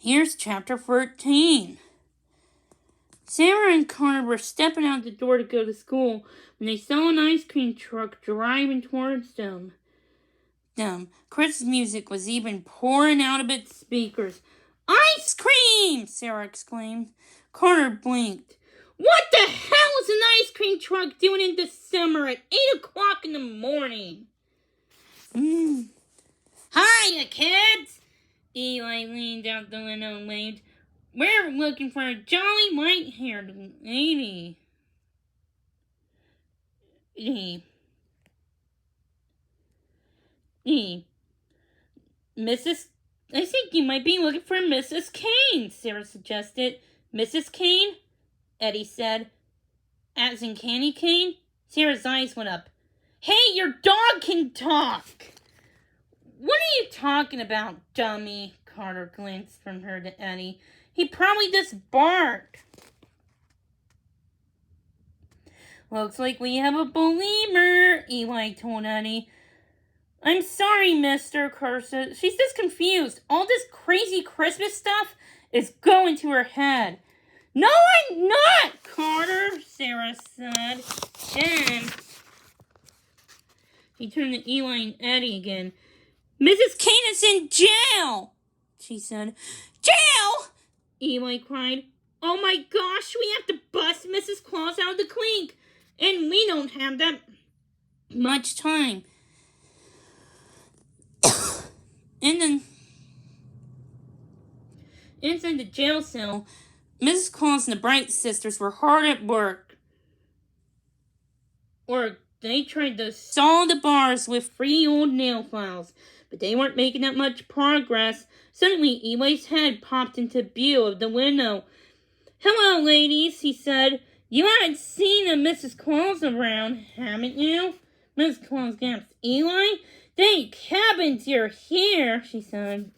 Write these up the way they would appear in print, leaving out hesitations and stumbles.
Here's chapter 13. Sarah and Connor were stepping out the door to go to school when they saw an ice cream truck driving towards them. Chris's music was even pouring out of its speakers. "Ice cream!" Sarah exclaimed. Connor blinked. "What the hell is an ice cream truck doing in December at 8 o'clock in the morning?" "Hiya, kids!" Eli leaned out the window and waved. "We're looking for a jolly white-haired lady." I think you might be looking for Mrs. Kane, Sarah suggested. "Mrs. Kane?" Eddie said. "As in Candy Cane?" Sarah's eyes went up. "Hey, your dog can talk!" "What are you talking about, dummy?" Carter glanced from her to Eddie. "He probably just barked." "Looks like we have a believer," Eli told Eddie. "I'm sorry, mister," Carter said. "She's just confused. All this crazy Christmas stuff is going to her head." "No, I'm not, Carter," Sarah said. Then he turned to Eli and Eddie again. "Mrs. Kane is in jail," she said. "Jail!" Eli cried. "Oh my gosh, we have to bust Mrs. Claus out of the clink, and we don't have that much time." Inside the jail cell, Mrs. Claus and the Bright sisters were hard at work. They tried to saw the bars with 3 old nail files, but they weren't making that much progress. Suddenly, Eli's head popped into view of the window. "Hello, ladies," he said. "You haven't seen a Mrs. Claus around, haven't you?" Mrs. Claus gasped. "Eli? Thank heavens you're here," she said.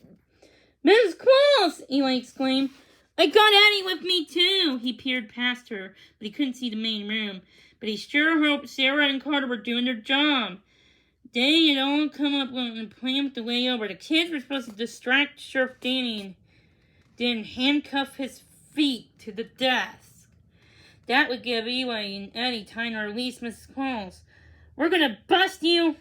"Mrs. Claus!" Eli exclaimed. "I got Eddie with me, too." He peered past her, but he couldn't see the main room. But he sure hoped Sarah and Carter were doing their job. They had all come up with a plan with the way over. The kids were supposed to distract Sheriff Danny and then handcuff his feet to the desk. That would give Eli and Eddie time to release Mrs. Claus. "We're going to bust you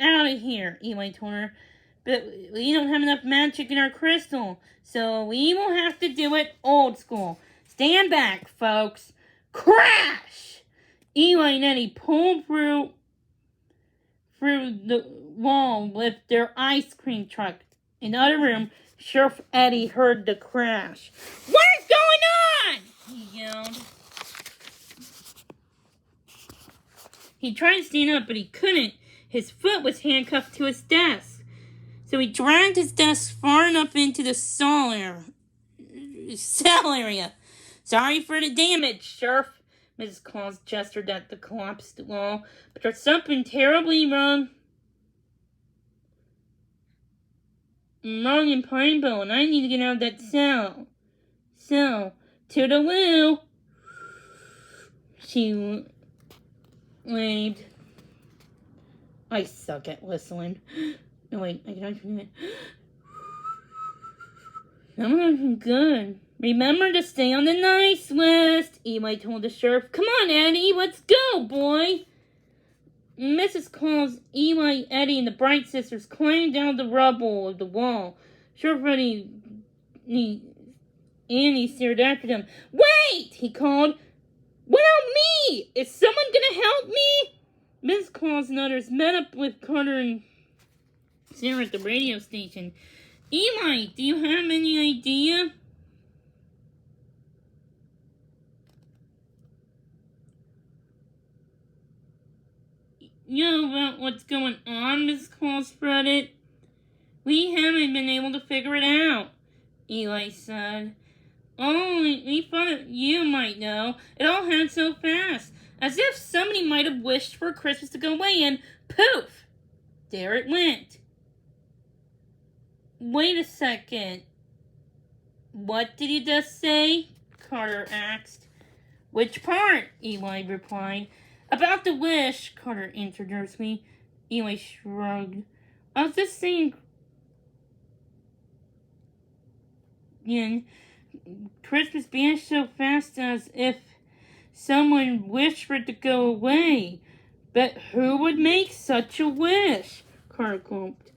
out of here," Eli told her. "But we don't have enough magic in our crystal, so we will have to do it old school. Stand back, folks." Crash! Eli and Eddie pulled through the wall with their ice cream truck. In the other room, Sheriff Eddie heard the crash. "What is going on?" he yelled. He tried to stand up, but he couldn't. His foot was handcuffed to his desk. So he dragged his desk far enough into the cell area. "Sorry for the damage, Sheriff." Mrs. Claus gestured at the collapsed wall. "But there's something terribly wrong in Pineville, and I need to get out of that cell. So, toodaloo." She waved. I suck at whistling. No, wait, I can actually do it. I'm not good. "Remember to stay on the nice list," Eli told the sheriff. "Come on, Eddie, let's go, boy." Mrs. Claus, Eli, Eddie, and the Bright sisters climbed down the rubble of the wall. Sheriff Eddie Annie stared after them. "Wait!" he called. "What about me? Is someone going to help me?" Mrs. Claus and others met up with Carter and Sarah at the radio station. "Eli, do you have any idea?" "You know about what's going on?" Mrs. Claus fretted. "We haven't been able to figure it out," Eli said. "Oh, we thought you might know. It all happened so fast. As if somebody might have wished for Christmas to go away and poof! There it went." "Wait a second. What did you just say?" Carter asked. "Which part?" Eli replied. "About the wish," Carter introduced me. Eli shrugged. "I was just saying and Christmas vanished so fast as if someone wished for it to go away. But who would make such a wish? Carter gulped.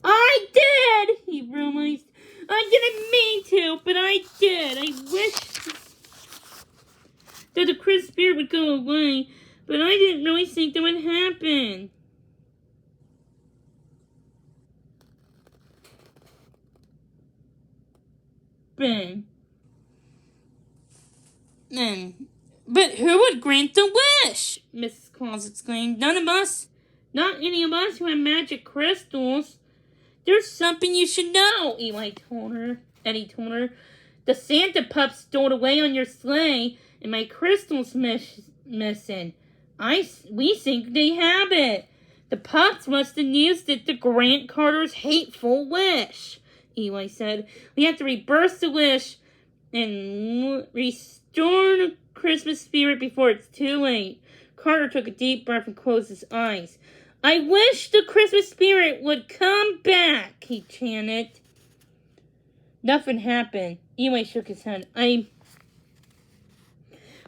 I did! He realized. I didn't mean to, but I did. I wished that the Christmas spirit would go away, but I didn't really think that would happen. Ben. But who would grant the wish? Mrs. Claus exclaimed. None of us. Not any of us who have magic crystals. There's something you should know, Eddie told her. The Santa pups stole away on your sleigh, and my crystal's missing. We think they have it. The pups must have used it to grant Carter's hateful wish, Eli said. We have to reverse the wish and restore the Christmas spirit before it's too late. Carter took a deep breath and closed his eyes. I wish the Christmas spirit would come back, he chanted. Nothing happened. Eli shook his head. I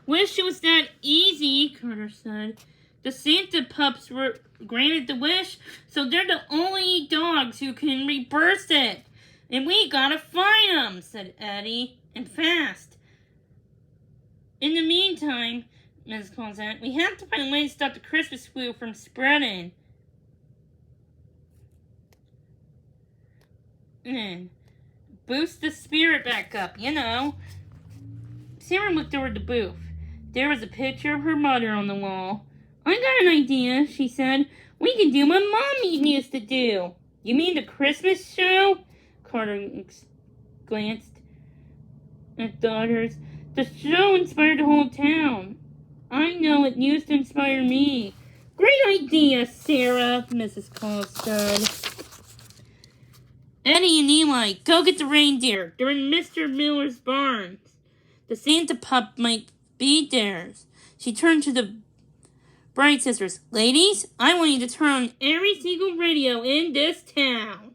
wish it was that easy, Carter said. The Santa pups were granted the wish, so they're the only dogs who can reverse it. And we gotta find them, said Eddie, and fast. In the meantime, Mrs. Claus said, we have to find a way to stop the Christmas flu from spreading. And boost the spirit back up, you know. Sarah looked over the booth. There was a picture of her mother on the wall. I got an idea, she said. We can do what Mommy used to do. You mean the Christmas show? Carter glanced at the others. The show inspired the whole town. I know it used to inspire me. Great idea, Sarah, Mrs. Claus said. Eddie and Eli, go get the reindeer. They're in Mr. Miller's barn. The Santa pup might be theirs. She turned to the Bright sisters. Ladies, I want you to turn on every single radio in this town.